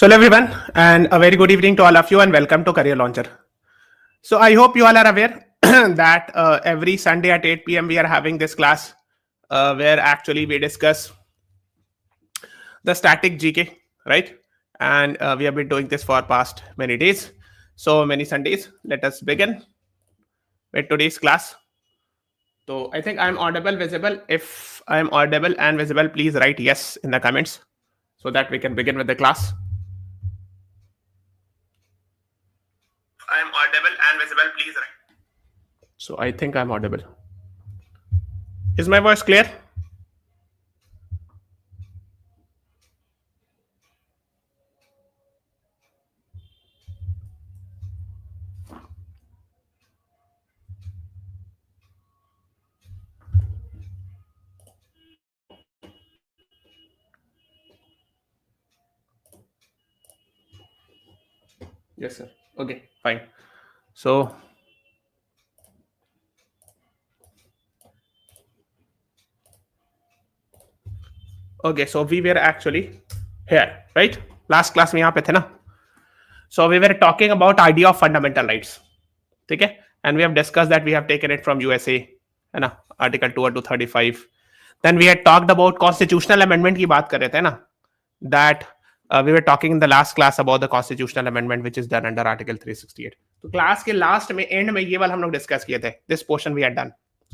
So hello everyone, and a very good evening to all of you, and welcome to Career Launcher. So I hope you all are aware that every Sunday at 8 p.m. we are having this class where actually we discuss the static GK, right? And we have been doing this for past many days, so many Sundays. Let us begin with today's class. So I think I'm audible, visible. If I'm audible and visible, please write yes in the comments so that we can begin with the class. I'm audible and visible, please write. So I think I'm audible. Is my voice clear? Yes, sir. Okay, fine. So okay, so we were actually here, right? Last class में यहाँ पे थे ना. So we were talking about idea of fundamental rights. ठीक है? And we have discussed that we have taken it from USA, है ना? Article 235. Then we had talked about constitutional amendment की बात कर रहे थे ना? That we were talking in the last class about the constitutional amendment which is done under Article 368. तो class के लास्ट में एंड में ये वाला हम लोग डिस्कस किए थे. This portion we had done,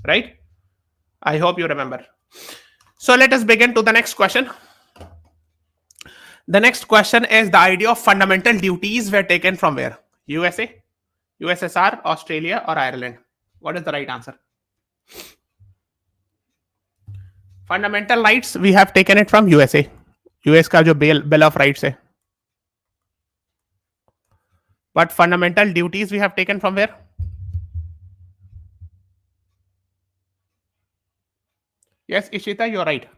right? I hope you remember. So let us begin to the next question. The next question is the idea of fundamental duties were taken from where? USA, USSR, Australia, or Ireland? What is the right answer? Fundamental rights we have taken it from USA. US का जो Bill of Rights है. But fundamental duties we have taken from where? Yes, Ishita, you're right.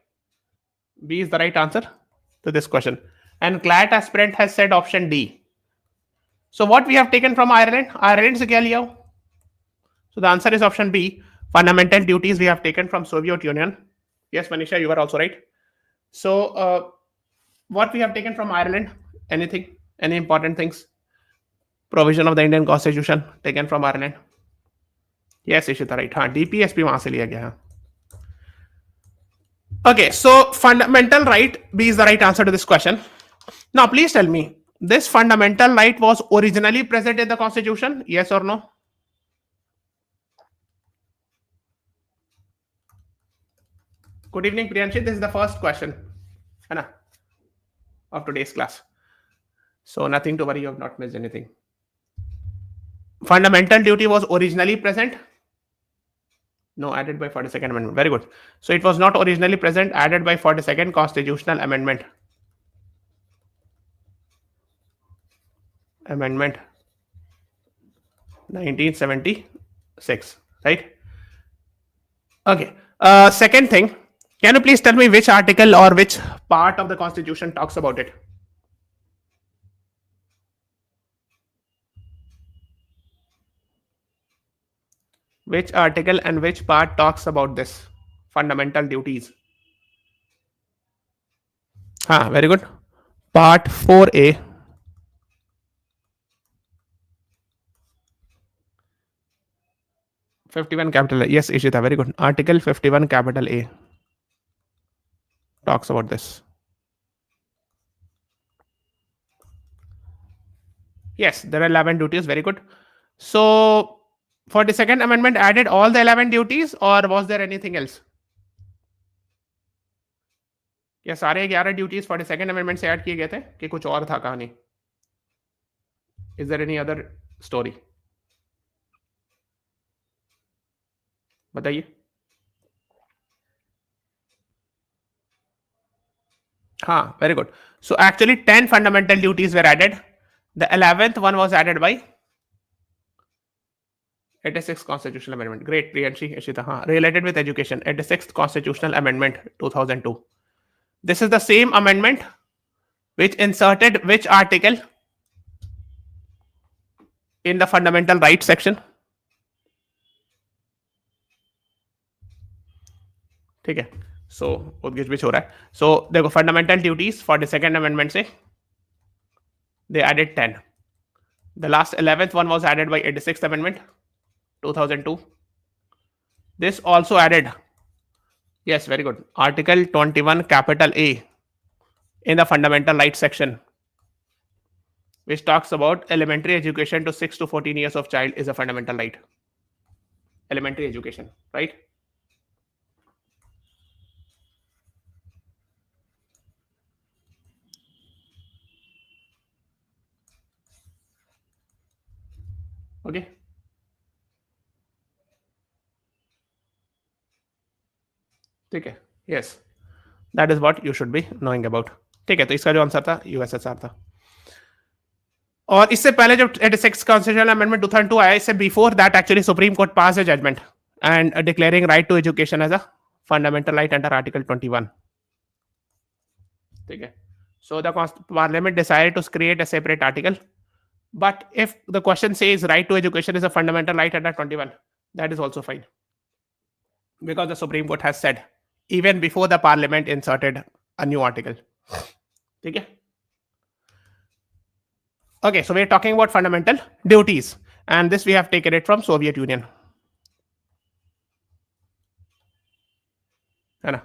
B is the right answer to this question. And CLAT aspirant has said option D. So what we have taken from Ireland? Ireland से क्या लिया हो? So the answer is option B. Fundamental duties we have taken from Soviet Union. Yes, Manisha, you are also right. So what we have taken from Ireland? Anything? Any important things? Provision of the Indian Constitution taken from Ireland. Yes, Ishita, right. हाँ, DPSP वहां से लिया गया है. Okay, so fundamental right B is the right answer to this question. Now, please tell me, this fundamental right was originally present in the Constitution? Yes or no? Good evening, Priyanshi. This is the first question of today's class. So nothing to worry, you have not missed anything. Fundamental duty was originally present? No, added by 42nd Amendment. Very good. So it was not originally present, added by 42nd Constitutional Amendment. Amendment 1976, right? Okay. Second thing, can you please tell me which article or which part of the Constitution talks about it? Which article and which part talks about this fundamental duties? Very good. Part 4A. (51) capital A. Yes, Ishita, very good. Article 51 capital A talks about this. Yes, there are 11 duties. Very good. So 42nd Amendment added all the 11 duties, or was there anything else? क्या सारे 11 duties 42nd amendment से add किए गए थे कि कुछ और था कहानी? Is there any other story? बताइए. हाँ, very good. So actually 10 fundamental duties were added. The 11th one was added by 86th Constitutional Amendment. Great, Priyanshi, Ishita. Related with education, 86th Constitutional Amendment 2002. This is the same amendment which inserted which article in the fundamental rights section? ठीक है. So उद्गिच भी हो रहा है. So देखो fundamental duties 42nd amendment से they added 10. The last 11th one was added by 86th Amendment 2002. This also added, yes, very good, Article 21 capital A in the fundamental rights section, which talks about elementary education to 6 to 14 years of child is a fundamental right. Elementary education, right? Okay. ठीक है, yes, that is what you should be knowing about. ठीक है, तो इसका जो answer था USSR था. और इससे पहले जब 86 कॉन्स्टिट्यूशनल अमेंडमेंट 2002 आया, इससे before that actually supreme court pass a judgment and declaring right to education as a fundamental right under article 21. ठीक है, so the parliament decided to create a separate article, but if the question says right to education is a fundamental right under 21, that is also fine, because the supreme court has said even before the parliament inserted a new article. Okay, okay, so we're talking about fundamental duties, and this we have taken it from Soviet Union. है ना?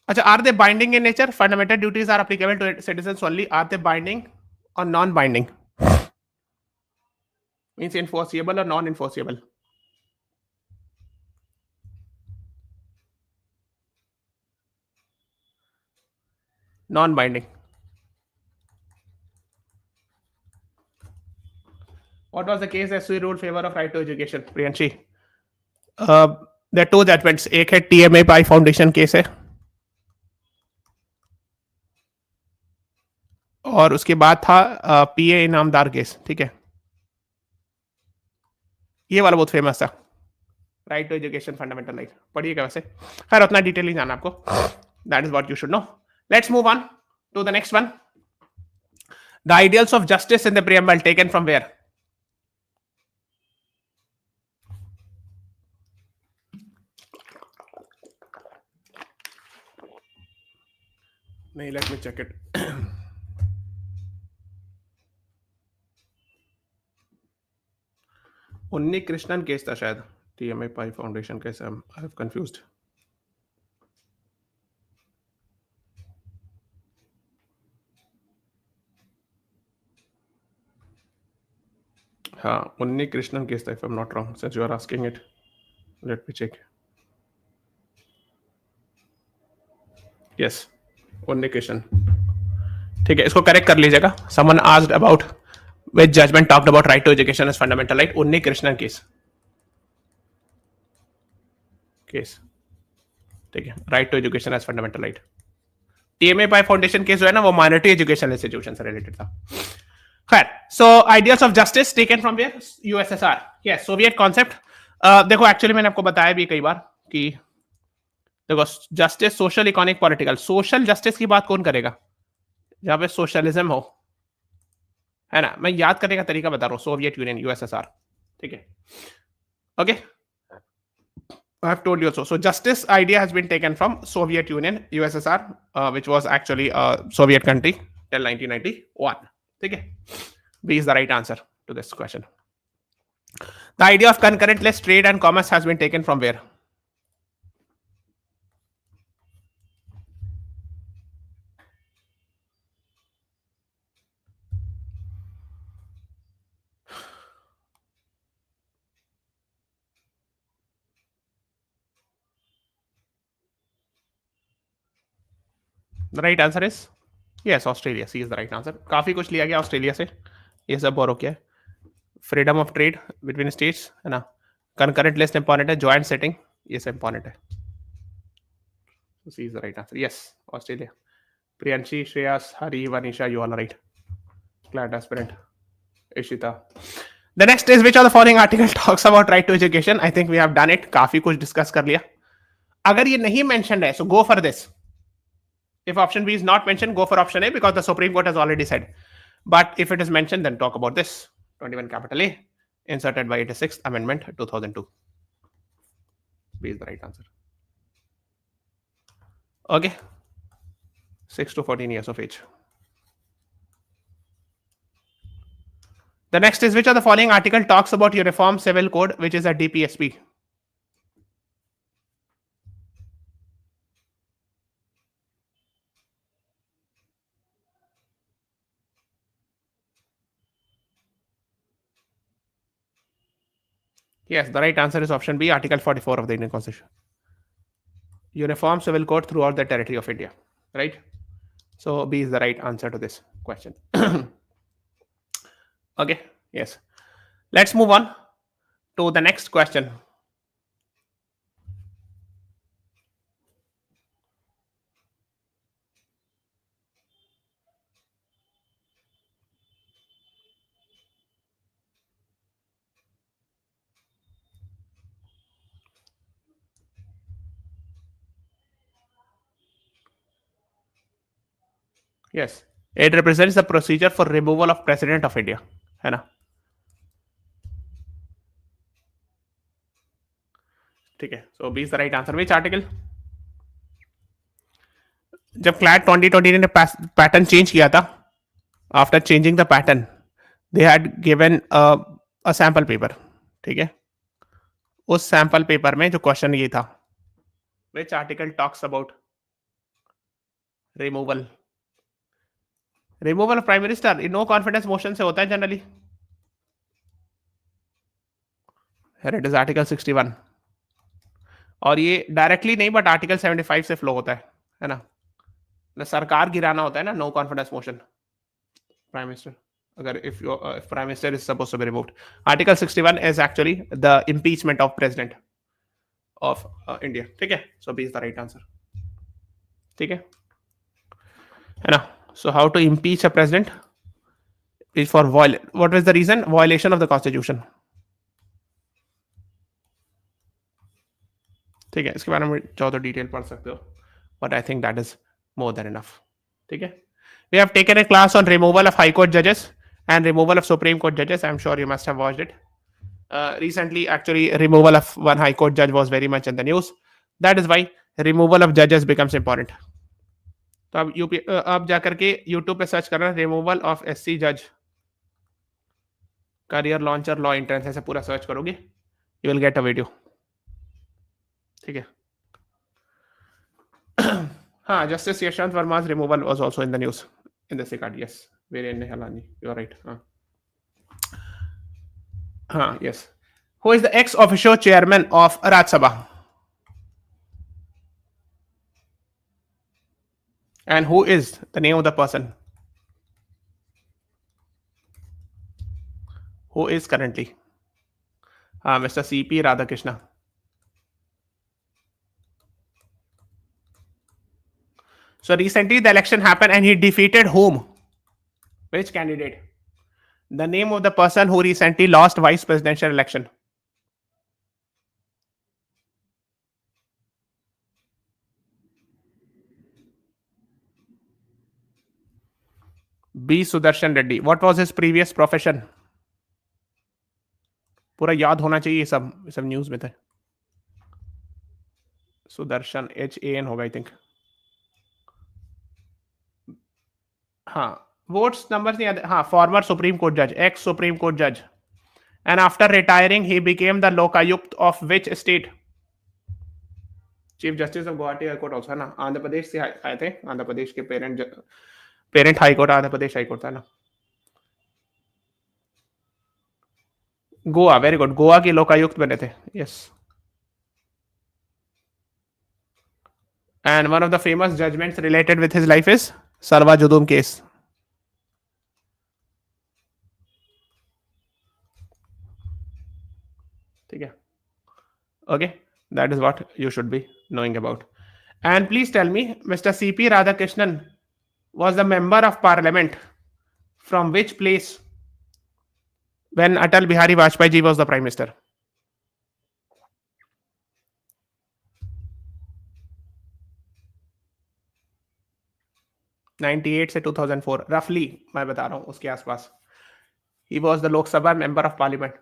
Acha, are they binding in nature? Fundamental duties are applicable to citizens only. Are they binding or non-binding? Means enforceable or non-enforceable? Non-binding. What was the case as we ruled favor of right to education, Priyanshi? There are two judgments. एक है TMA पाई foundation case है, और उसके बाद था PA Inamdar case. ठीक है, ये वाला बहुत फेमस था, right to education fundamental right. पढ़िएगा वैसे, खैर उतना डिटेल नहीं जाना आपको. That is what you should know. Let's move on to the next one. The ideals of justice in the preamble taken from where? नहीं, let me check it. Unni Krishnan case था शायद. TMA Pai foundation case. I have confused. हाँ, Unni Krishnan case था, if I am not wrong, since you are asking it. Let me check. Yes, Unni Krishnan. ठीक है, इसको correct कर लीजिएगा. Someone asked about which judgment talked about right to education as fundamental right. उन्नी Krishnan case. ठीक है, right to education as fundamental right. TMA Pai foundation case जो है ना, वो माइनॉरिटी एजुकेशन इंस्टीट्यूशन से रिलेटेड था. खैर, so ideals of justice taken from where? USSR. Yes, Soviet concept. देखो एक्चुअली मैंने आपको बताया भी कई बार कि देखो, justice social, economic, political. Social justice की बात कौन करेगा जहां पे सोशलिज्म हो, है ना? मैं याद करने का तरीका बता रहा हूँ. Soviet union, USSR. ठीक है, okay. I have told you also. So justice idea has been taken from Soviet Union, USSR, which was actually a Soviet country till 1991. Okay, B is the right answer to this question. The idea of concurrentless trade and commerce has been taken from where? The right answer is yes, Australia. C is the right answer. काफी कुछ लिया गया Australia से, ये सब बोरो किया है. Freedom of trade between states, है ना. कंकरेंट लिस्ट इंपॉर्टेंट है. जॉइंट सेटिंग, ये सब इंपॉर्टेंट है. C is the right answer. Yes, Australia. Priyanshi, Shreyas, Hari, Vanisha, you all are right. CLAT aspirant. Ishita. The next is which of the following article talks about right to education? I think we have done it. काफी कुछ discuss कर लिया. अगर ये नहीं mentioned है, so go for this. If option B is not mentioned, go for option A because the Supreme Court has already said. But if it is mentioned, then talk about this. 21 capital A, inserted by 86th Amendment 2002. B is the right answer. Okay. 6 to 14 years of age. The next is, which of the following article talks about Uniform Civil Code, which is a DPSP? Yes, the right answer is option B, Article 44 of the Indian Constitution. Uniform Civil Code throughout the territory of India. Right? So B is the right answer to this question. Okay, yes. Let's move on to the next question. Yes, it represents the procedure for removal of President of India. है ना? ठीक है. So B is the right answer. Which article? जब CLAT 2020 ने pattern change किया था, after changing the pattern they had given a sample paper. ठीक है, उस सैंपल पेपर में जो क्वेश्चन ये था, which article talks about removal of prime minister? No confidence motion से होता है जनरली. इट इज आर्टिकल 61 और ये डायरेक्टली नहीं बट आर्टिकल 75 से फ्लो होता है ना. सरकार गिराना होता है ना, no confidence motion prime minister. अगर if prime minister is supposed to be removed, article 61 is actually the impeachment of president of India. ठीक है, so B is the right answer. ठीक है ना. So how to impeach a president is for what is the reason? Violation of the constitution. ठीक है, इसके बारे में चाहो तो डिटेल पढ़ सकते हो, but I think that is more than enough. ठीक है, we have taken a class on removal of high court judges and removal of Supreme Court judges. I'm sure you must have watched it. Recently, actually, removal of one high court judge was very much in the news. That is why removal of judges becomes important. तो अब जाकर के YouTube पे search करना removal of SC जज career launcher law entrance, ऐसे पूरा search करोगे, you will get a video. ठीक है. हाँ, justice Yashwant Verma's removal was also in the news in this regard. Yes, Viren Nehalani, you are right. Yes. Who is the ex officio chairman of Rajya Sabha? And who is the name of the person who is currently? Mr. C.P. Radhakrishna. So recently the election happened and he defeated whom? Which candidate? The name of the person who recently lost vice presidential election. B. Sudarshan Reddy. What was his previous profession? पूरा याद होना चाहिए, सब news में थे. Sudarshan HAN होगा I think. हाँ, votes number नहीं याद. हाँ, फॉर्मर सुप्रीम कोर्ट जज, एक्स सुप्रीम कोर्ट जज, and after retiring he became the Lokayukta of which state? Chief justice of Guwahati high court also, है ना. आंध्र प्रदेश से आए थे. आंध्र प्रदेश के parent high court Andhra Pradesh high court था ना. गोवा, वेरी गुड, गोवा के लोकायुक्त बने थे. Yes. And one of the famous judgments related with his life is Sarva Judum case. ठीक है. Okay, that is what you should be knowing about. And please tell me, Mr. C.P. Radhakrishnan was the member of parliament from which place when Atal Bihari Vajpayee ji was the prime minister? (98 से 2004) रफली मैं बता रहा हूं, उसके आसपास. He was the Lok Sabha member of parliament.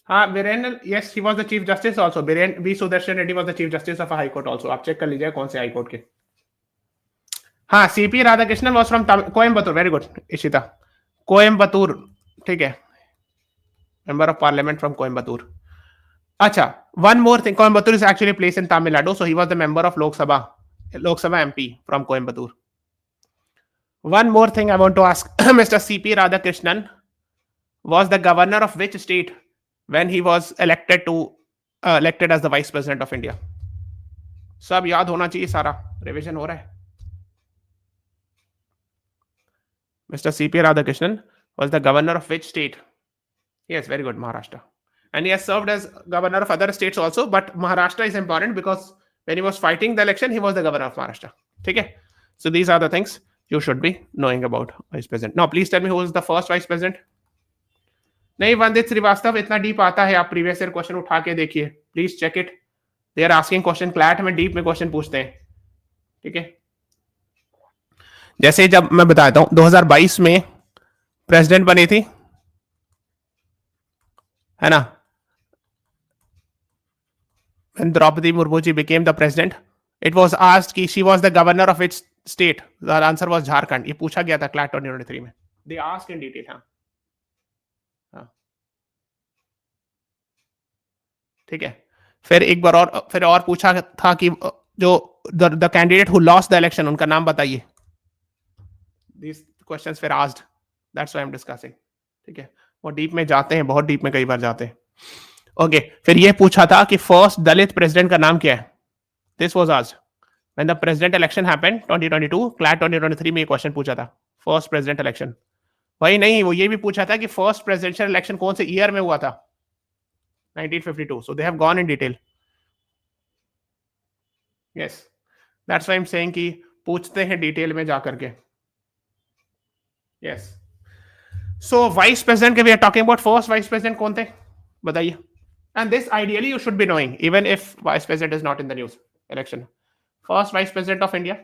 हाँ, Viren, yes, he was the chief justice also. Viren B. Sudarshan Reddy was the chief justice of a high court also. आप चेक कर लीजिए कौन से हाई कोर्ट के. हाँ, CP Radhakrishnan was from Coimbatore. Very good Ishita. Coimbatore. ठीक है, member of parliament from Coimbatore. अच्छा, one more thing, Coimbatore is actually place in Tamil Nadu, so he was the member of Lok Sabha MP from Coimbatore. One more thing I want to ask Mr. CP Radhakrishnan was the governor of which state when he was elected as the vice president of India? सब याद होना चाहिए, सारा revision हो रहा है. Mr. CP Radhakrishnan was the governor of which state? Yes, very good, Maharashtra. And he has served as governor of other states also, but Maharashtra is important because when he was fighting the election, he was the governor of Maharashtra. Okay? So these are the things you should be knowing about vice president. Now, please tell me who is the first vice president? नहीं, वंदित श्रीवास्तव इतना deep आता है, आप previous year question उठा के देखिए, please check it. They are asking question, CLAT में deep में क्वेश्चन पूछते हैं. ठीक है, जैसे जब मैं बताता हूं 2022 में प्रेसिडेंट बनी थी, है ना, when Draupadi Murmu ji became the president, it was asked कि she was the governor of which state? The answer was Jharkhand. ये पूछा गया था CLAT 2023 में. They asked in detail. हाँ, ठीक है. फिर एक बार और पूछा था कि जो the candidate who lost the election, उनका नाम बताइए. These questions were asked. That's why I'm discussing. ठीक है, वो डीप में जाते हैं, बहुत डीप में कई बार जाते हैं. ओके, फिर ये पूछा था कि फर्स्ट दलित प्रेसिडेंट का नाम क्या है. This was asked when the president election happened 2022. CLAT 2023 में ये क्वेश्चन पूछा था, फर्स्ट प्रेसिडेंट इलेक्शन. वही नहीं, वो ये भी पूछा था कि फर्स्ट प्रेसिडेंशियल इलेक्शन कौन से ईयर में हुआ था, 1952. So they have gone in detail. Yes, that's why I am saying कि पूछते हैं डिटेल में जाकर के. यस, सो वाइस प्रेसिडेंट के we are talking about. First vice president कौन थे बताइए. And this ideally you should be knowing, even if vice president is not in the news election. First vice president of India,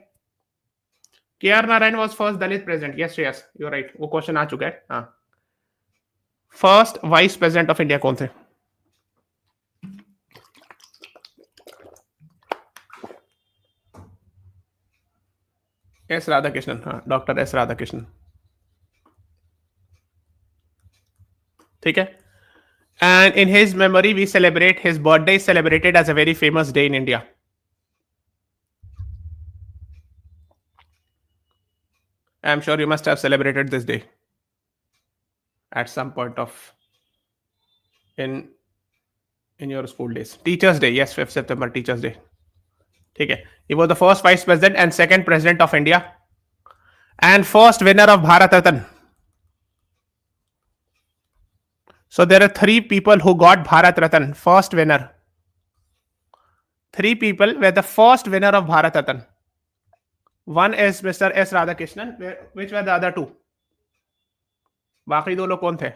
K.R. Narayan was first Dalit president. Yes, yes, you're right. वो question आ चुका है. हाँ, first vice president of India कौन थे? S Radhakrishnan. हाँ, doctor S Radhakrishnan. ठीक है. And in his memory, we celebrate his birthday is celebrated as a very famous day in India. I'm sure you must have celebrated this day at some point of in your school days. Teachers Day, yes, 5th September, Teachers Day. ठीक है, he was the first vice president and second president of India and first winner of Bharat Ratan. So there are 3 people who got Bharat Ratan, first winner. 3 people were the first winner of Bharat Ratan. One is Mr. S. Radhakrishnan. Which were the other 2? बाकी 2 लोग कौन थे?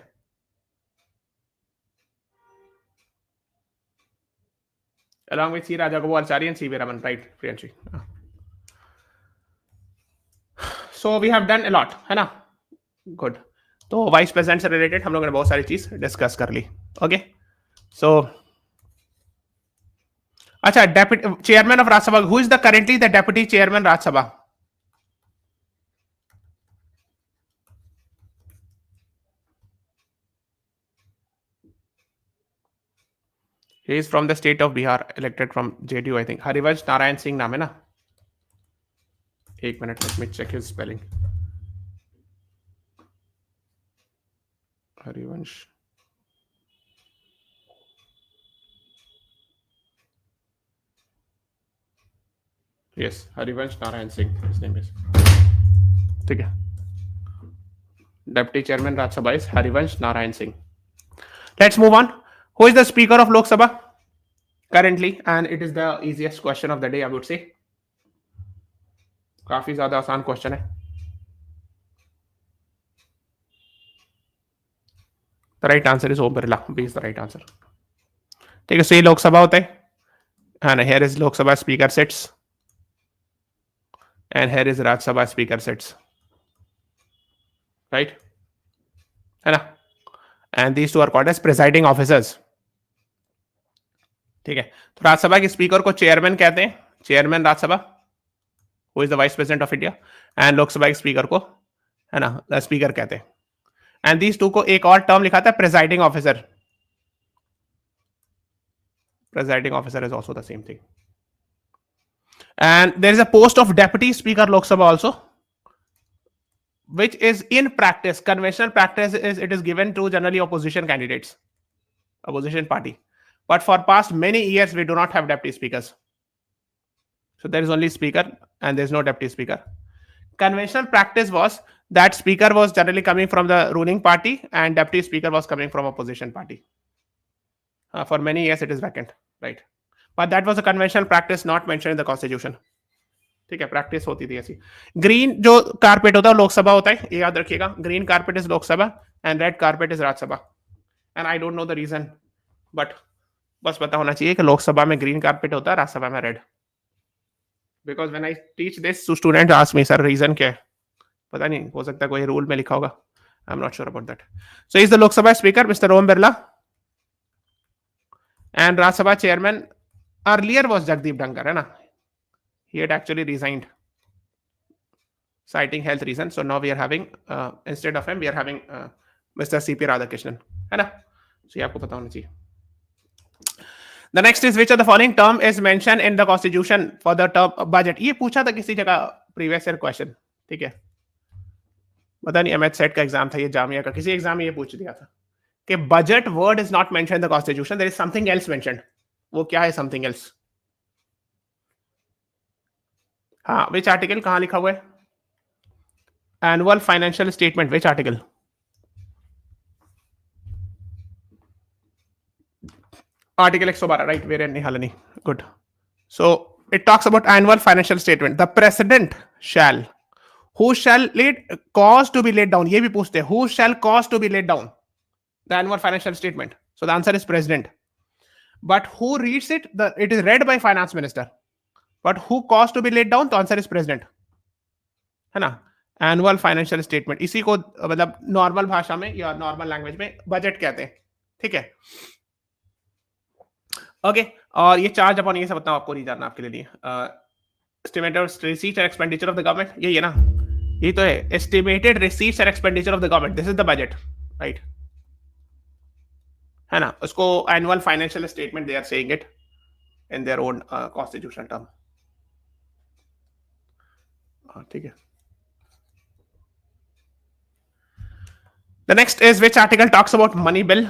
Along with C. Rajagopalachari and C.V. Raman, right, Priyanshi? So we have done a lot, है ना? Good. तो vice president से related हम लोगों ने बहुत सारी चीज डिस्कस कर ली. ओके, सो अच्छा, deputy chairman of Rajya Sabha, who is the currently the deputy chairman Rajya Sabha? He is from the state of Bihar, elected from JDU, I think. Harivansh Narayan Singh नाम है ना. एक minute, let me check his spelling. Harivansh, yes, Harivansh Narayan Singh his name is. ठीक है, deputy chairman Rajya Sabha is Harivansh Narayan Singh. Let's move on. Who is the speaker of Lok Sabha currently? And it is the easiest question of the day, I would say. काफी ज्यादा आसान question है. The right answer is Om Birla. B is the right answer. ठीक है, so ये लोकसभा होता है. And here is Lok Sabha speaker sits. And here is Rajya Sabha speaker sits. Right? है ना? And these two are called as presiding officers. ठीक है, तो राज्यसभा के स्पीकर को चेयरमैन कहते हैं. Chairman Rajya Sabha. Who is the vice president of India, and Lok Sabha के स्पीकर को, है ना, स्पीकर कहते हैं. एंड दीज टू को एक और टर्म लिखा था presiding officer. Presiding officer is also the same thing. And there is a post of deputy speaker Lok Sabha also, which is in practice, conventional practice is it is given to generally opposition candidates, opposition party. But for past many years, we do not have deputy speakers. So there is only speaker and there is no deputy speaker. Conventional practice was that speaker was generally coming from the ruling party and deputy speaker was coming from opposition party. For many years, it is vacant, right? But that was a conventional practice not mentioned in the constitution. ठीक है, practice होती थी ऐसी. Green जो carpet होता है लोकसभा होता है, ये याद रखिएगा. Green carpet is Lok Sabha and red carpet is Rajya Sabha. And I don't know the reason, but बस पता होना चाहिए कि लोकसभा में ग्रीन कारपेट होता है, राज्यसभा में red. Because when I teach this student ask me sir reason क्या है, पता नहीं, हो सकता है कोई रूल में लिखा होगा. I am not sure about that. So is the Lok Sabha speaker mister Om Birla and Rajya Sabha chairman earlier was Jagdeep Dhankar, है ना. He had actually resigned citing health reasons. So now we are having instead of him we are having Mr. C.P. Radhakrishnan, है ना. So ये आपको पता होना चाहिए. The next is which of the following term is mentioned in the constitution for the term budget. ये पूछा था किसी जगह previous year question, ठीक है. पता नहीं एमएच सेट का एग्जाम था, ये जामिया का किसी एग्जाम में ये पूछ दिया था कि budget word is not mention in the constitution, there is something else mentioned. वो क्या है समथिंग एल्स? हाँ, विच आर्टिकल, कहां लिखा हुआ है? Annual financial statement, which article? Article 112, right. Very Nihalani, good. So it talks about annual financial statement. The president shall, who shall laid cause to be laid down, ये भी पूछते हैं, who shall cause to be laid down the annual financial statement? So the answer is president. But who reads it? It is read by finance minister. But who caused to be laid down? The answer is president, है ना. Annual financial statement, इसी को मतलब normal भाषा में या normal language में budget कहते हैं, ठीक है. ओके, और ये चार्ज अपॉन ये सब बताऊं आपको नहीं जानना आपके लिए. Estimated receipts and expenditure of the government, ये ना, ये तो है estimated receipts and expenditure of the government. This is the budget, right, है ना. उसको annual financial statement they are saying it in their own constitutional term, ठीक है. The next is which article talks about money bill?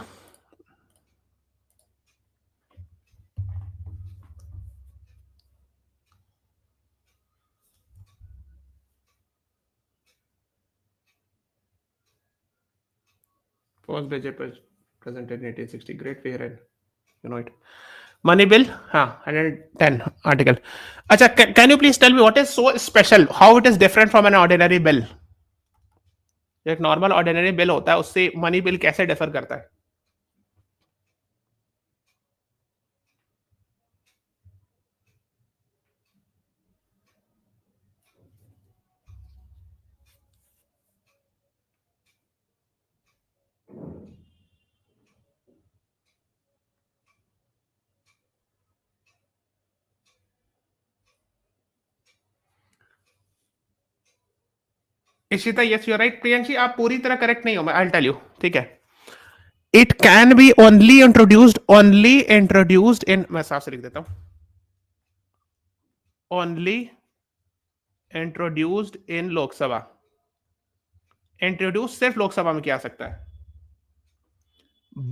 First budget presented in 1860. Great fair and you know it. Money bill, हाँ, 110 article. अच्छा, can you please tell me what is so special? How it is different from an ordinary bill? एक normal ordinary bill होता है, उससे money bill कैसे differ करता है? Ishita, yes you are right. Priyanshi, आप पूरी तरह करेक्ट नहीं हो, मैं आई विल टेल यू, ठीक है. It can be only introduced in, मैं साफ से लिख देता हूं, only introduced in Lok Sabha. Introduce सिर्फ लोकसभा में किया जा सकता है,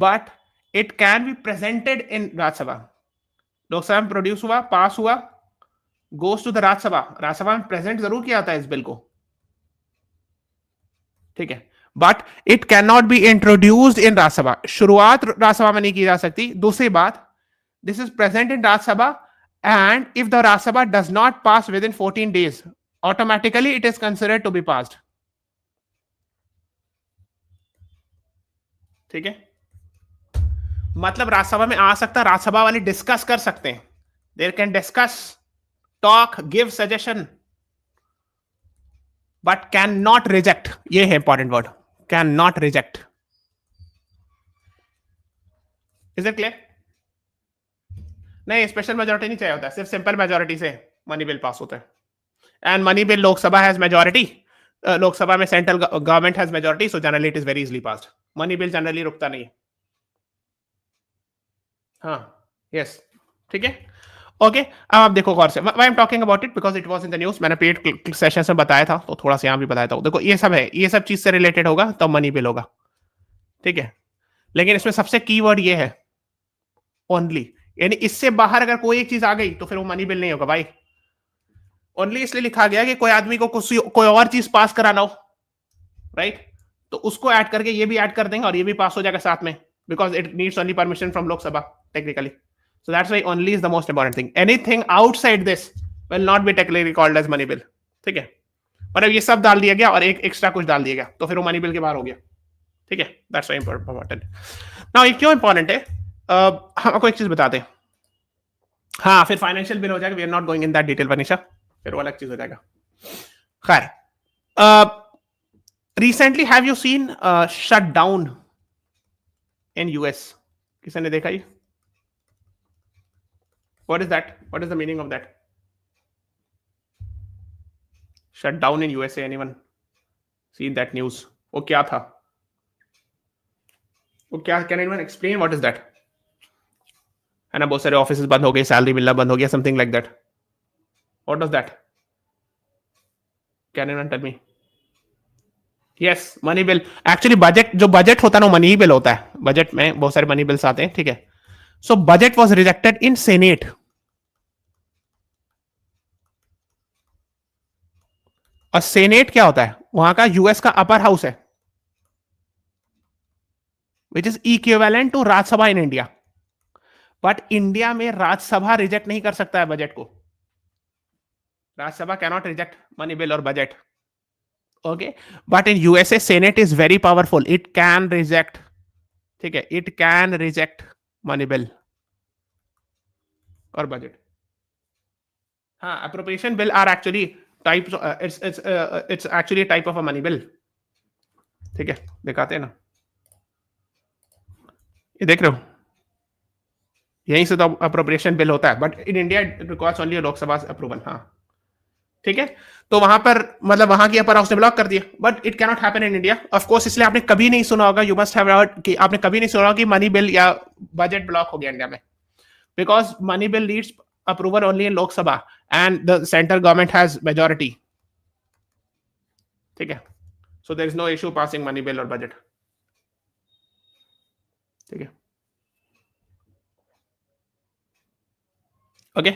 but it can be presented in Rajya Sabha. Lok Sabha में प्रोड्यूस हुआ, पास हुआ, goes to the Rajya Sabha, Rajya Sabha में प्रेजेंट जरूर किया जाता है इस बिल को, ठीक है. But it can not be introduced in Rajya Sabha. शुरुआत राज्यसभा में नहीं की जा सकती. दूसरी बात, this is present in Rajya Sabha and if the Rajya Sabha does not pass within 14 days, automatically it is considered to be passed, ठीक है. मतलब राज्यसभा में आ सकता, राज्यसभा वाले डिस्कस कर सकते हैं, there can discuss, talk, give suggestion, but can not reject. ये है important word, can not reject. Is it clear? नहीं, स्पेशल मेजोरिटी नहीं चाहिए होता, सिर्फ सिंपल मेजोरिटी से मनी बिल पास होता है. and money bill Lok Sabha has majority. Lok Sabha में central government has majority, so generally it is very easily passed. Money bill generally रुकता नहीं है. हाँ, yes, ठीक है. ओके, अब आप देखो गौर से. Why am talking about it because it was in the news. मैंने पेड सेशन में बताया था, तो थोड़ा सा यहाँ भी बताया था. देखो ये सब है, ये सब चीज से रिलेटेड होगा तो मनी बिल होगा, ठीक है. लेकिन इसमें सबसे की वर्ड ये है ओनली, यानी इससे बाहर अगर कोई एक चीज आ गई तो फिर वो मनी बिल नहीं होगा भाई. ओनली इसलिए लिखा गया कि कोई आदमी को कोई और चीज पास कराना हो, राइट, तो उसको ऐड करके ये भी ऐड कर देंगे और ये भी पास हो जाएगा साथ में, because it needs only permission from Lok Sabha technically. So that's why only is the most important thing. Anything outside this will not be technically called as money bill. ठीक है, मतलब ये सब डाल दिया गया और एक एक्स्ट्रा कुछ डाल दिया गया तो फिर वो मनी बिल के बाहर हो गया. ठीक है, that's very important. Now ये क्यों इंपॉर्टेंट है, हम आपको एक चीज बताते हैं. हाँ, फिर फाइनेंशियल बिल हो जाएगा. We are not going in that detail Vanisha, फिर वो अलग चीज हो जाएगा. खैर, recently have you seen shut down in US? किसी ने देखा ये? What is that? What is the meaning of that? Shut down in USA. Anyone seen that news? वो क्या था? वो क्या? Can anyone explain what is that? है ना, बहुत सारे ऑफिसेज बंद हो गए, सैलरी मिलना बंद हो गया, something like that. What was that? Can anyone tell me? Yes, money bill. Actually budget, जो बजट होता है ना, मनी बिल होता है. बजट में बहुत सारे मनी बिल्स आते हैं, ठीक है. So budget was rejected in Senate. और सेनेट क्या होता है? वहां का यूएस का अपर हाउस है, which is equivalent to Rajya Sabha in India. But India में राज्यसभा रिजेक्ट नहीं कर सकता है बजट को. Rajya Sabha cannot reject money bill और budget. Okay, but in USA senate is very powerful. It can reject, ठीक है, it can reject money bill और बजट. हाँ, appropriation bill are actually types. It's actually type of a money bill. ठीक है, दिखाते हैं ना, ये देख रहे हो, यहीं से तो अप्रोप्रिएशन बिल होता है. But in India it requires only Lok Sabha approval. हाँ, ठीक है. तो वहां पर मतलब वहां की अपर हाउस ने ब्लॉक कर दिया. But it cannot happen in India, of course. इसलिए आपने कभी नहीं सुना होगा, यू मस्ट हैव हर्ड कि आपने कभी नहीं सुना होगा कि मनी बिल या बजट ब्लॉक हो गया इंडिया में, because money bill needs approval only in Lok Sabha and the central government has majority. ठीक है, so there is no issue passing money bill or budget. ठीक है, okay,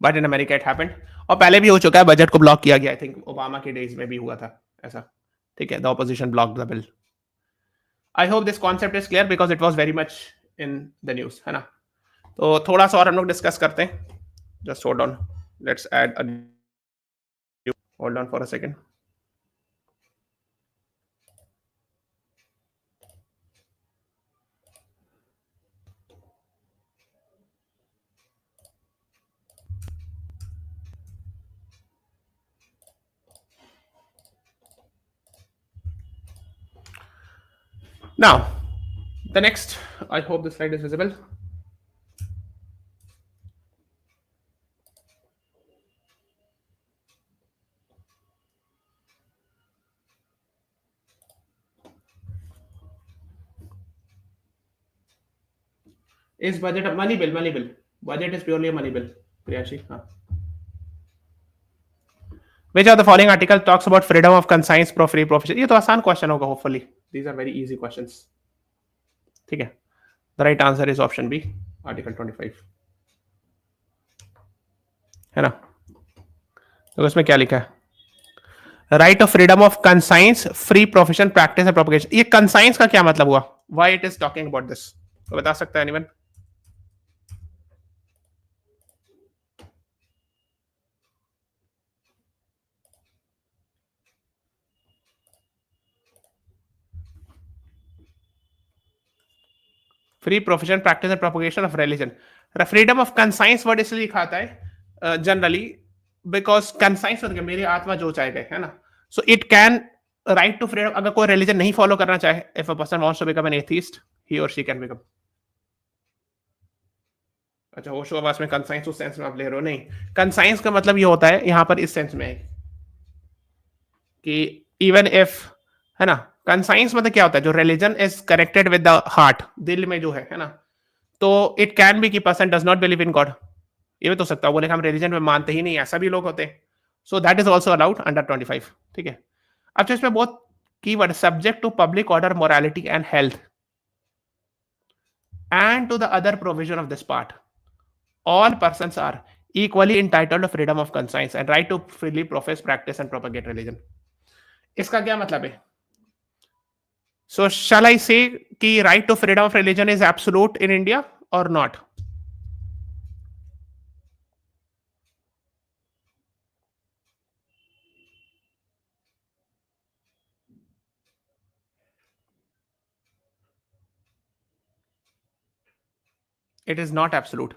but in America it happened. और पहले भी हो चुका है, बजट को ब्लॉक किया गया. आई थिंक ओबामा के डेज में भी हुआ था ऐसा. ठीक है, the opposition blocked the bill. I hope this concept is clear because it was very much in the news, है ना. तो थोड़ा सा और हम लोग डिस्कस करते हैं. Just hold on. Let's add a. Hold on for a second. Now, the next. I hope the slide is visible. Is budget a money bill? Money bill. Budget is purely a money bill. Priyanshi, हाँ. Which of the following article talks about freedom of conscience for free profession? ये तो आसान question होगा. Hopefully, these are very easy questions. ठीक है. The right answer is option B, Article 25. है ना. तो इसमें क्या लिखा है? Right of freedom of conscience, free profession, practice and propagation. ये कंसाइंस का क्या मतलब हुआ? Why it is talking about this? तो बता सकता है anyone? Free profession, practice and propagation of religion. Freedom of conscience word इसलिए लिखा आता है जनरली बिकॉज कंसाइंस मतलब मेरी आत्मा जो चाहे, है ना. So it can right to freedom. अगर कोई रिलीजन नहीं फॉलो करना चाहे, if a person wants to become an atheist, he और शी कैन बिकम. अच्छा, होशो आवास में कंसाइंस उस सेंस में आप ले रहे हो? नहीं, कंसाइंस का मतलब ये होता है यहां पर इस सेंस में है कि इवन इफ, है ना, कंसाइंस मतलब क्या होता है, जो religion is connected with the heart, दिल में जो है ना, तो इट कैन बी की person does not believe in God, ये भी तो सकता है, बोले हम रिलीजन में मानते ही नहीं, ऐसा भी लोग होते हैं, so that is also allowed under 25, ठीक है। अच्छा, इसमें बहुत keyword, subject to public order, morality and health, and to the other provision of this part, all persons are equally entitled to freedom of conscience and right to freely profess, practice and propagate religion. इसका क्या मतलब है? So shall I say कि right to freedom of religion is absolute in India or not? It is not absolute.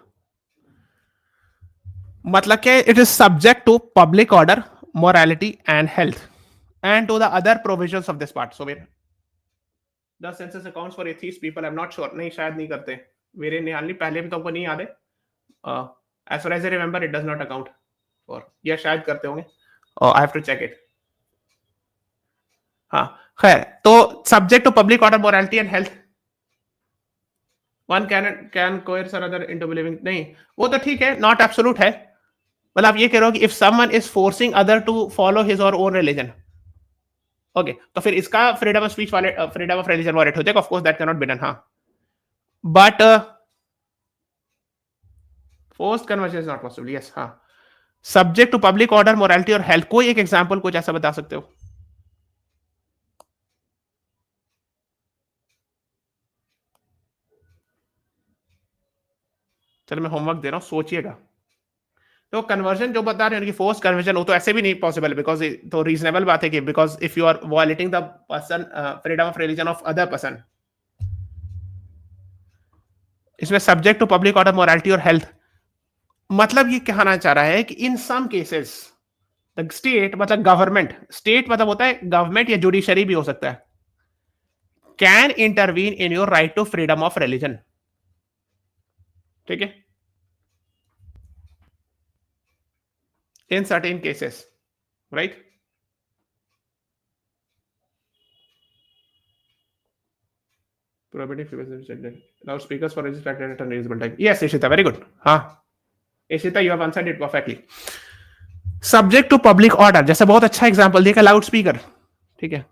मतलब क्या, it is subject to public order, morality and health and to the other provisions of this part. So where the census accounts for atheist people, I'm not sure, नहीं शायद नहीं करते, मेरे निहाल पहले भी तुमको नहीं याद है, as far as I remember it does not account for, या शायद करते होंगे, I have to check it. हाँ खैर, तो subject to public order, morality and health, one can coerce another into believing, नहीं वो तो ठीक है, नॉट एब्सोल्यूट है, मतलब आप ये कह रहे हो कि if someone is forcing other to follow his और ओन रिलीजन, ओके, तो फिर इसका फ्रीडम ऑफ स्पीच वाले, फ्रीडम ऑफ रिलीजन वाले हो जाएगा, of course that can not be done, हाँ, but forced conversion is not possible, yes, हाँ, subject to public order, morality और हेल्थ, कोई एक एग्जांपल कुछ ऐसा बता सकते हो? चलो मैं होमवर्क दे रहा हूं, सोचिएगा। तो कन्वर्जन जो बता रहे हैं, उनकी फोर्स कन्वर्जन, वो तो ऐसे भी नहीं पॉसिबल, बिकॉज तो रीजनेबल बात है कि because if you are violating the person freedom of religion of other person, इसमें subject to public order, morality और हेल्थ, मतलब ये कहना चाह रहा है कि in some cases the state, मतलब गवर्नमेंट, स्टेट मतलब होता है गवर्नमेंट या जुडिशरी भी हो सकता है, can intervene in your right to freedom of religion, ठीक है, in certain cases, right. Now speakers for registered at a reasonable time. Yes, Ishita, very good. हाँ, Ishita, you have answered it perfectly. Subject to public order, जैसे बहुत अच्छा example दिया, loud speaker, ठीक है,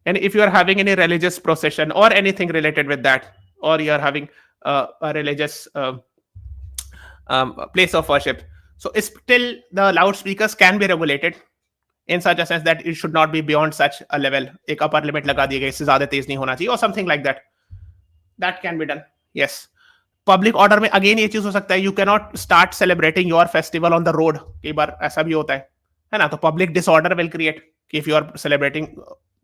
and if you are having any religious procession or anything related with that, or you are having a religious place of worship, so still the loudspeakers can be regulated in such a sense that it should not be beyond such a level, एक upper limit लगा दी गई, इससे ज्यादा तेज नहीं होना चाहिए, or something like that, that can be done, yes. Public order में again ये चीज हो सकता है, you can not start celebrating your festival on the road, कई बार ऐसा भी होता है ना, तो public disorder will create if you are celebrating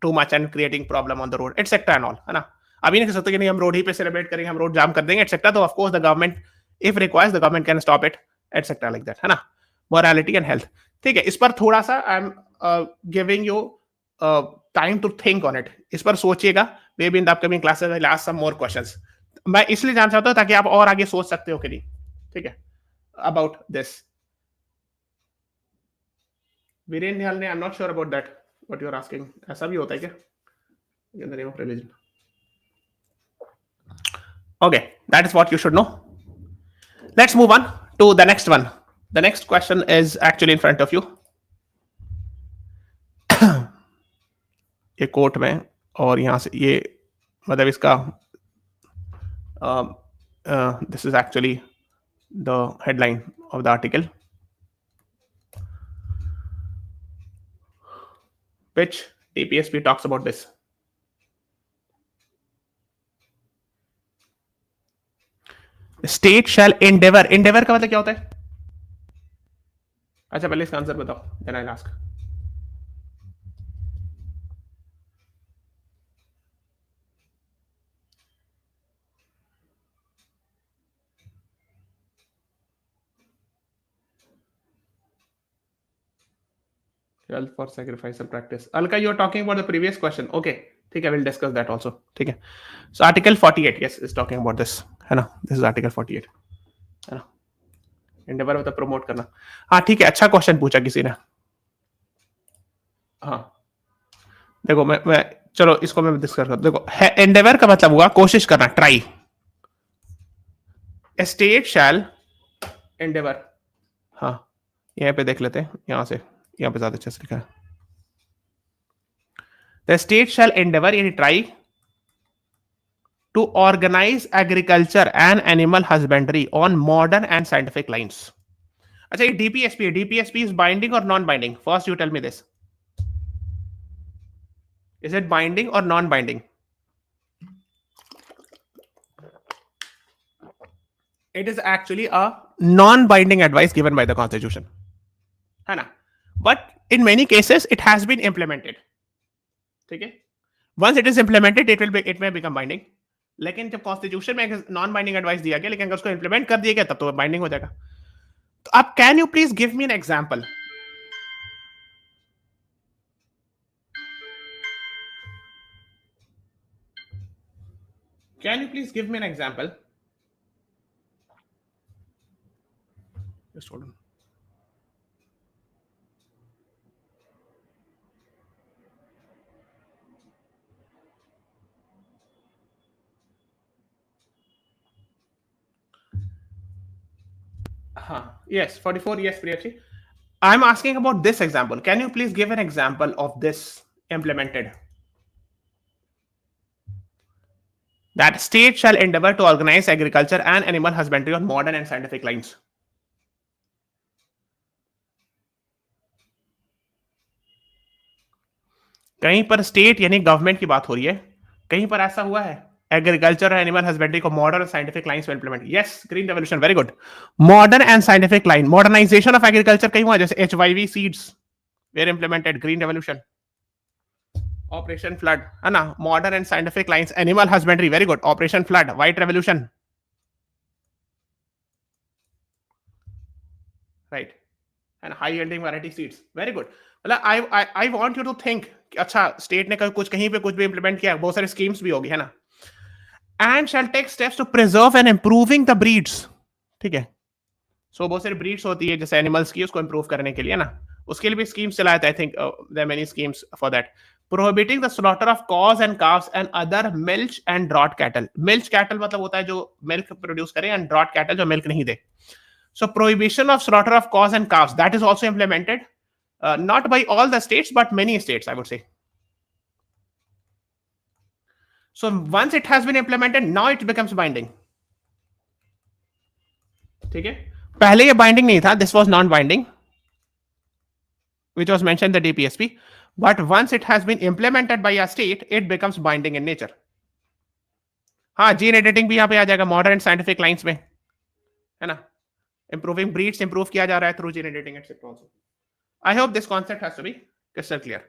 too much and creating problem on the road etcetera and all, है ना। अभी नहीं कह सकते कि नहीं हम रोड ही पे सेलिब्रेट करेंगे, हम रोड जाम कर देंगे एटसेट्रा, तो of course the government if requires the government can stop it etcetera like that, है ना। मोरालिटी एंड हेल्थ, ठीक है, इस पर थोड़ा सा I am giving you time to think on it, इस पर सोचिएगा, maybe in the upcoming classes I will ask some more questions, मैं इसलिए जानना चाहता हूं ताकि आप और आगे सोच सकते हो कि नहीं, ठीक है, अबाउट दिस। वीरेन निहाल ने, I am not sure about that what you are asking, ऐसा भी होता है क्या in the name of religion? Okay, that is what you should know. Let's move on to the next one. The next question is actually in front of you, ये quote में, और यहां से ये मतलब इसका this is actually the headline of the article, which DPSP talks about this. State shall endeavor, endeavor का मतलब क्या होता है? अच्छा पहले इसका आंसर बताओ, then I'll ask. For sacrifice and practice. Alka, you are talking about the previous question. Okay, ठीक है, we'll discuss that also. ठीक है. So article 48, yes, is talking about this, है ना? This is article 48, है ना? Endeavor मतलब promote करना. हाँ ठीक है, अच्छा क्वेश्चन पूछा किसी ने. हाँ देखो मैं चलो इसको मैं डिस्कस कर, देखो एंडेवर का मतलब हुआ कोशिश करना, ट्राई। स्टेट शैल एंडेवर, हाँ यहाँ पे देख लेते हैं, यहाँ से यहाँ पे ज्यादा अच्छे से लिखा है। द स्टेट शैल एंडेवर यानी try to organise agriculture and animal husbandry on modern and scientific lines. अच्छा ये डीपीएसपी है, डीपीएसपी इज बाइंडिंग और non binding? First you tell me this, is it binding और non binding? It is actually a non-binding advice given by the constitution, है ना? But in many cases it has been implemented, ठीक है? Once it is implemented, it may become binding. लेकिन जब constitution में non binding advice दिया गया, लेकिन अगर उसको इंप्लीमेंट कर दिया गया तब तो बाइंडिंग हो जाएगा। तो आप can you please give me an example? Can you please give me an example? Just hold on. Yes, 44. Yes, Priyachi. I'm asking about this example. Can you please give an example of this implemented? That state shall endeavor to organize agriculture and animal husbandry on modern and scientific lines. कहीं पर state यानी government की बात हो रही है, कहीं पर ऐसा हुआ है एग्रीकल्चर और एनिमल हस्बेंड्री को मॉडर्न और साइंटिफिक लाइंस में implement? Yes, green revolution, very good. Modern and scientific line, modernisation of agriculture कहीं हुआ, जैसे HYV seeds were implemented, green revolution. Operation flood, है ना, modern and scientific lines. Animal husbandry, very good, operation flood, white revolution, right, and high yielding variety seeds, very good. मतलब I want you to think, अच्छा state ने कुछ कहीं पे कुछ भी इंप्लीमेंट किया, बहुत सारे स्कीम्स भी होगी, है ना। And shall take steps to preserve and improving the breeds, ठीक है। सो बहुत सारी ब्रीड्स होती है जैसे एनिमल्स की, उसको इंप्रूव करने के लिए ना, उसके लिए भी स्कीम्स चलाए थे। I think there are many schemes for that. Prohibiting the slaughter of cows and calves and other milch and draught cattle. Milch cattle मतलब होता है जो मिल्क प्रोड्यूस करे, एंड ड्रॉट कैटल जो मिल्क नहीं दे। So prohibition of slaughter of cows and calves, that is also implemented, not by all the states, but many states, I would say. So once it has been implemented, now it becomes binding. ठीक है, पहले ये binding नहीं था, this was non-binding, which was mentioned in the DPSP. But once it has been implemented by a state, it becomes binding in nature. हाँ, gene editing भी यहाँ पे आ जाएगा मॉडर्न एंड साइंटिफिक लाइंस में, है ना। Improving breeds इंप्रूव किया जा रहा है through gene editing etcetera also. I hope this concept has to be crystal clear,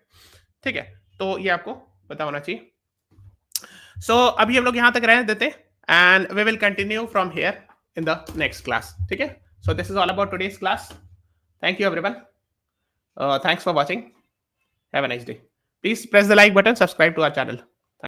ठीक है। तो ये आपको पता होना चाहिए। सो अभी हम लोग यहां तक रहने देते हैं, and we will continue from here in the next class, ठीक है। So this is all about today's class. Thank you everyone, thanks for watching, have a nice day. Please press the like button, subscribe to our channel.